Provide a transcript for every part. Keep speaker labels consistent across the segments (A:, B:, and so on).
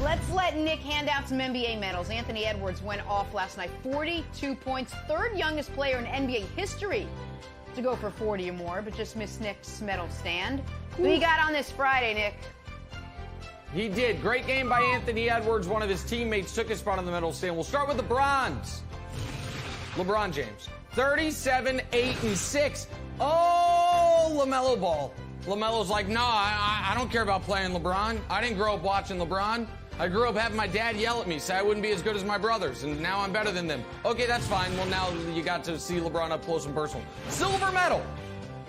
A: Let's let Nick hand out some NBA medals. Anthony Edwards went off last night. 42 points, third youngest player in NBA history to go for 40 or more, but just missed Nick's medal stand. Who you got on this Friday, Nick?
B: He did. Great game by Anthony Edwards. One of his teammates took his spot on the medal stand. We'll start with the bronze. LeBron James. 37, 8, and 6. Oh, LaMelo Ball. LaMelo's like, no, I don't care about playing LeBron. I didn't grow up watching LeBron. I grew up having my dad yell at me, say I wouldn't be as good as my brothers, and now I'm better than them. Okay, that's fine. Well, now you got to see LeBron up close and personal. Silver medal.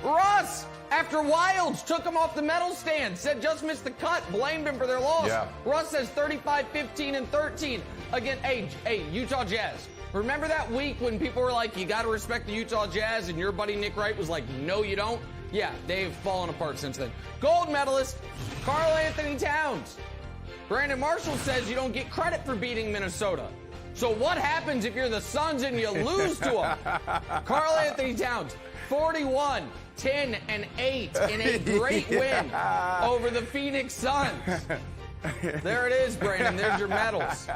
B: Russ, after Wilds took him off the medal stand, said just missed the cut, blamed him for their loss. Yeah. Russ says 35, 15, and 13. Again, hey, Utah Jazz. Remember that week when people were like, you got to respect the Utah Jazz, and your buddy Nick Wright was like, no, you don't? Yeah, they've fallen apart since then. Gold medalist, Karl Anthony Towns. Brandon Marshall says you don't get credit for beating Minnesota. So what happens if you're the Suns and you lose to them? Karl Anthony Towns, 41, 10, and 8 in a great win over the Phoenix Suns. There it is, Brandon. There's your medals.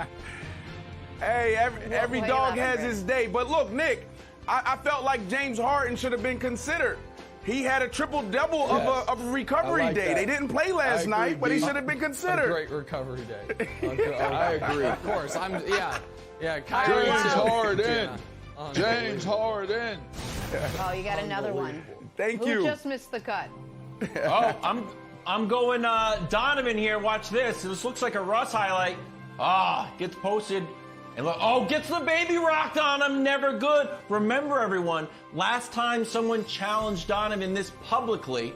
C: Hey, every dog has his day. But look, Nick, I felt like James Harden should have been considered. He had a triple-double of a recovery day. That. They didn't play last night, but he should have been considered.
B: A great recovery day. I agree. Of course. Yeah.
D: James Harden. James Harden.
A: Oh, you got another one.
C: Thank you.
A: Who just missed the cut?
E: I'm going Donovan here. Watch this. This looks like a Russ highlight. Gets posted. And look, gets the baby rocked on him. Never good. Remember, everyone, last time someone challenged Donovan this publicly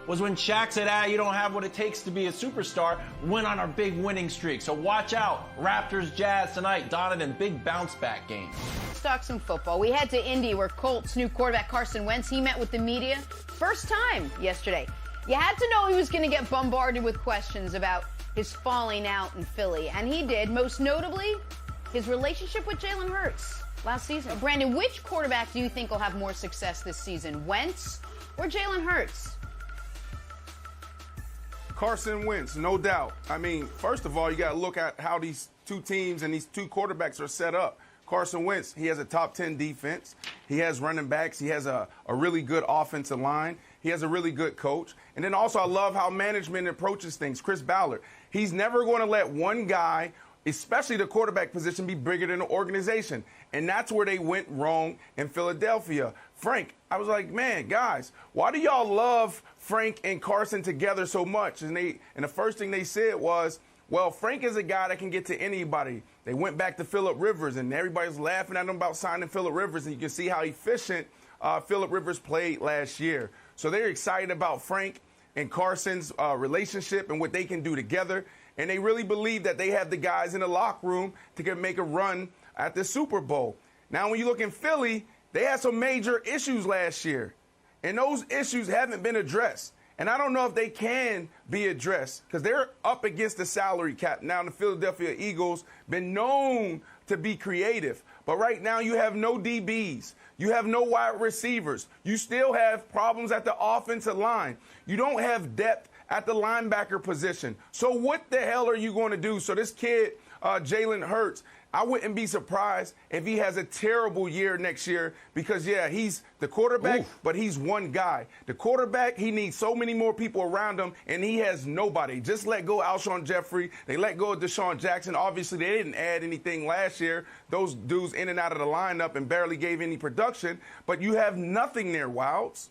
E: was when Shaq said, you don't have what it takes to be a superstar. Went on a big winning streak. So watch out. Raptors, Jazz tonight. Donovan, big bounce back game.
A: Let's talk some football. We head to Indy where Colts new quarterback Carson Wentz, he met with the media first time yesterday. You had to know he was going to get bombarded with questions about his falling out in Philly. And he did, most notably his relationship with Jalen Hurts last season. Brandon, which quarterback do you think will have more success this season, Wentz or Jalen Hurts?
C: Carson Wentz, no doubt. I mean, first of all, you got to look at how these two teams and these two quarterbacks are set up. Carson Wentz, he has a top 10 defense. He has running backs. He has a really good offensive line. He has a really good coach. And then also I love how management approaches things. Chris Ballard, he's never going to let one guy, especially the quarterback position, be bigger than the organization. And that's where they went wrong in Philadelphia. Frank, I was like, man, guys, why do y'all love Frank and Carson together so much? And the first thing they said was, well, Frank is a guy that can get to anybody. They went back to Phillip Rivers, and everybody's laughing at him about signing Phillip Rivers, and you can see how efficient Phillip Rivers played last year. So they're excited about Frank and Carson's relationship and what they can do together. And they really believe that they have the guys in the locker room to make a run at the Super Bowl. Now, when you look in Philly, they had some major issues last year, and those issues haven't been addressed. And I don't know if they can be addressed because they're up against the salary cap. Now, the Philadelphia Eagles been known to be creative, but right now you have no DBs. You have no wide receivers. You still have problems at the offensive line. You don't have depth at the linebacker position. So what the hell are you going to do? So this kid, Jalen Hurts, I wouldn't be surprised if he has a terrible year next year because, yeah, he's the quarterback, but he's one guy. The quarterback, he needs so many more people around him, and he has nobody. Just let go of Alshon Jeffrey. They let go of Deshaun Jackson. Obviously, they didn't add anything last year. Those dudes in and out of the lineup and barely gave any production. But you have nothing there, Wilds.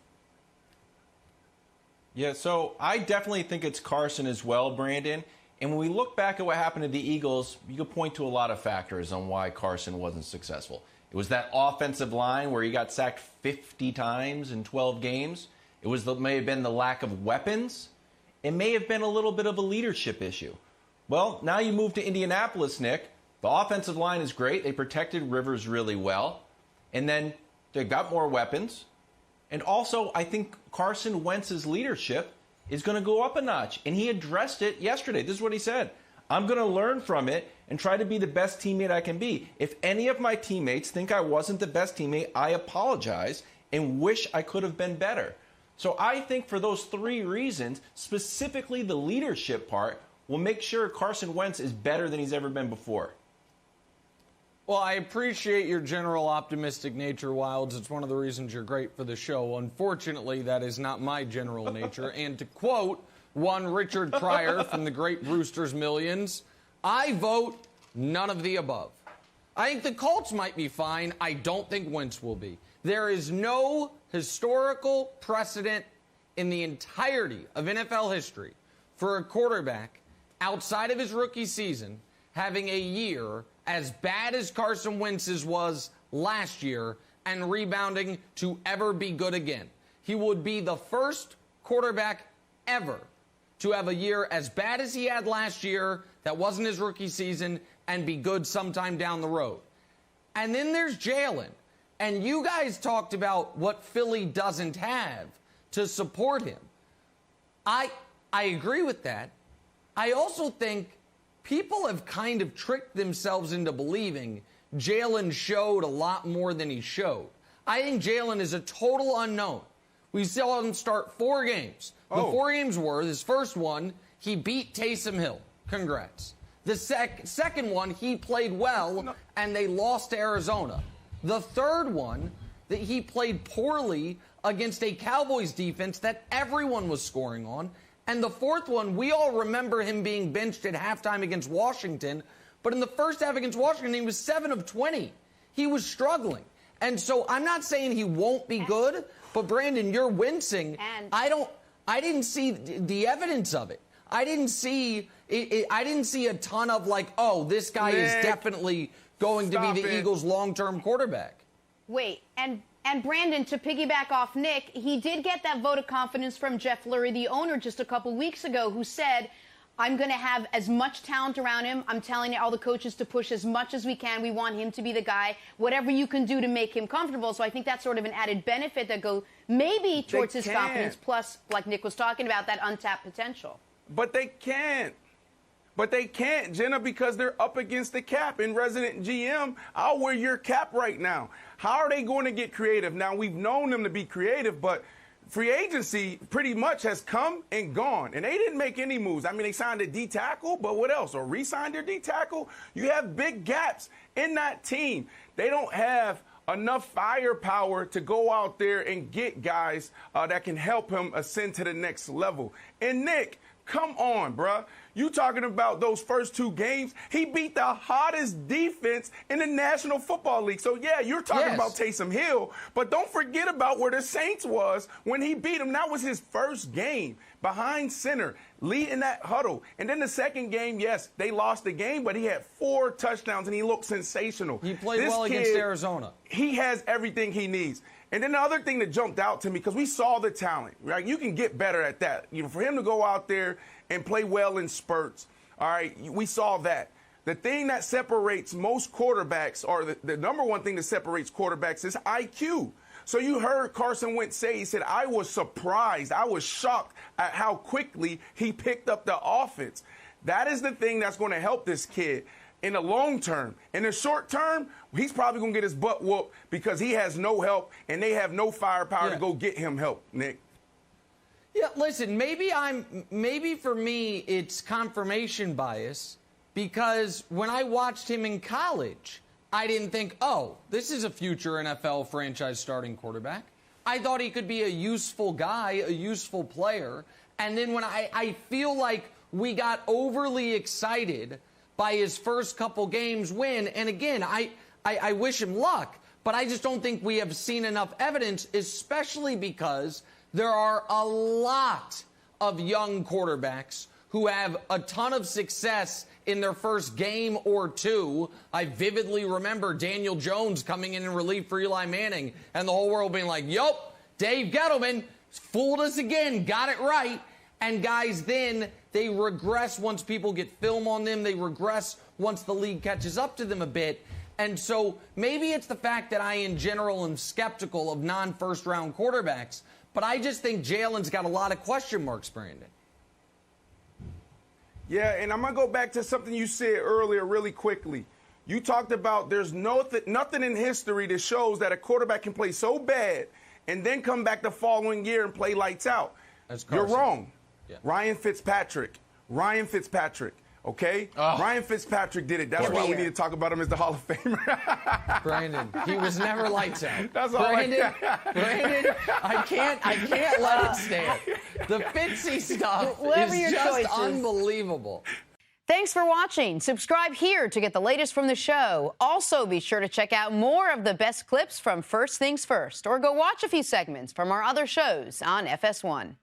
E: Yeah, so I definitely think it's Carson as well, Brandon. And when we look back at what happened to the Eagles, you could point to a lot of factors on why Carson wasn't successful. It was that offensive line where he got sacked 50 times in 12 games. It may have been the lack of weapons. It may have been a little bit of a leadership issue. Well, now you move to Indianapolis, Nick. The offensive line is great. They protected Rivers really well. And then they got more weapons. And also, I think Carson Wentz's leadership is going to go up a notch. And he addressed it yesterday. This is what he said. I'm going to learn from it and try to be the best teammate I can be. If any of my teammates think I wasn't the best teammate, I apologize and wish I could have been better. So I think for those three reasons, specifically the leadership part, will make sure Carson Wentz is better than he's ever been before.
B: Well, I appreciate your general optimistic nature, Wilds. It's one of the reasons you're great for the show. Unfortunately, that is not my general nature. And to quote one Richard Pryor from the great Brewster's Millions, I vote none of the above. I think the Colts might be fine. I don't think Wentz will be. There is no historical precedent in the entirety of NFL history for a quarterback outside of his rookie season having a year as bad as Carson Wentz's was last year and rebounding to ever be good again. He would be the first quarterback ever to have a year as bad as he had last year, that wasn't his rookie season, and be good sometime down the road. And then there's Jalen. And you guys talked about what Philly doesn't have to support him. I agree with that. I also think people have kind of tricked themselves into believing Jalen showed a lot more than he showed. I think Jalen is a total unknown. We saw him start 4 games. The 4 games were, his first one, he beat Taysom Hill. Congrats. The second one, he played well, and they lost to Arizona. The third one, that he played poorly against a Cowboys defense that everyone was scoring on. And the fourth one, we all remember him being benched at halftime against Washington. But in the first half against Washington, he was 7 of 20. He was struggling. And so I'm not saying he won't be good, but Brandon, you're wincing. I didn't see the evidence of it. I didn't see a ton of like, oh, this guy is definitely going to be the Eagles' long-term quarterback.
A: Wait, and Brandon, to piggyback off Nick, he did get that vote of confidence from Jeff Lurie, the owner, just a couple weeks ago, who said, I'm going to have as much talent around him. I'm telling all the coaches to push as much as we can. We want him to be the guy, whatever you can do to make him comfortable. So I think that's sort of an added benefit that goes maybe towards his confidence, plus, like Nick was talking about, that untapped potential.
C: But they can't. But they can't, Jenna, because they're up against the cap. In resident GM, I'll wear your cap right now. How are they going to get creative? Now, we've known them to be creative, but free agency pretty much has come and gone. And they didn't make any moves. I mean, they signed a D-tackle, but what else? Or re-signed their D-tackle? You have big gaps in that team. They don't have enough firepower to go out there and get guys that can help him ascend to the next level. And Nick, come on, bruh. You talking about those first 2 games? He beat the hottest defense in the National Football League. So, yeah, you're talking about Taysom Hill, but don't forget about where the Saints was when he beat him. That was his first game behind center, leading that huddle. And then the second game, yes, they lost the game, but he had 4 touchdowns, and he looked sensational.
B: He played well against Arizona.
C: He has everything he needs. And then the other thing that jumped out to me, because we saw the talent, right? You can get better at that. You know, for him to go out there and play well in spurts, all right, we saw that. The thing that separates most quarterbacks, or the number one thing that separates quarterbacks, is IQ. So you heard Carson Wentz say, he said, I was surprised, I was shocked at how quickly he picked up the offense. That is the thing that's going to help this kid in the long term. In the short term, he's probably going to get his butt whooped because he has no help and they have no firepower to go get him help, Nick.
B: Yeah, listen, maybe for me it's confirmation bias, because when I watched him in college, I didn't think, oh, this is a future NFL franchise starting quarterback. I thought he could be a useful guy, a useful player. And then when I feel like we got overly excited by his first couple games win, and again, I wish him luck, but I just don't think we have seen enough evidence, especially because there are a lot of young quarterbacks who have a ton of success in their first game or 2. I vividly remember Daniel Jones coming in relief for Eli Manning, and the whole world being like, yup, Dave Gettleman fooled us again, got it right. And guys, then they regress once people get film on them. They regress once the league catches up to them a bit. And so maybe it's the fact that I, in general, am skeptical of non-first-round quarterbacks, but I just think Jalen's got a lot of question marks, Brandon.
C: Yeah, and I'm going to go back to something you said earlier really quickly. You talked about there's nothing in history that shows that a quarterback can play so bad and then come back the following year and play lights out.
B: That's
C: You're wrong.
B: Yeah.
C: Ryan Fitzpatrick, Ryan Fitzpatrick. Okay? Ryan Fitzpatrick did it. That's why we need to talk about him as the Hall of Famer.
B: Brandon, he was never lights out.
C: That's all
B: Brandon, I can't let it stand. The Fitzy stuff is just unbelievable.
A: Thanks for watching. Subscribe here to get the latest from the show. Also, be sure to check out more of the best clips from First Things First, or go watch a few segments from our other shows on FS1.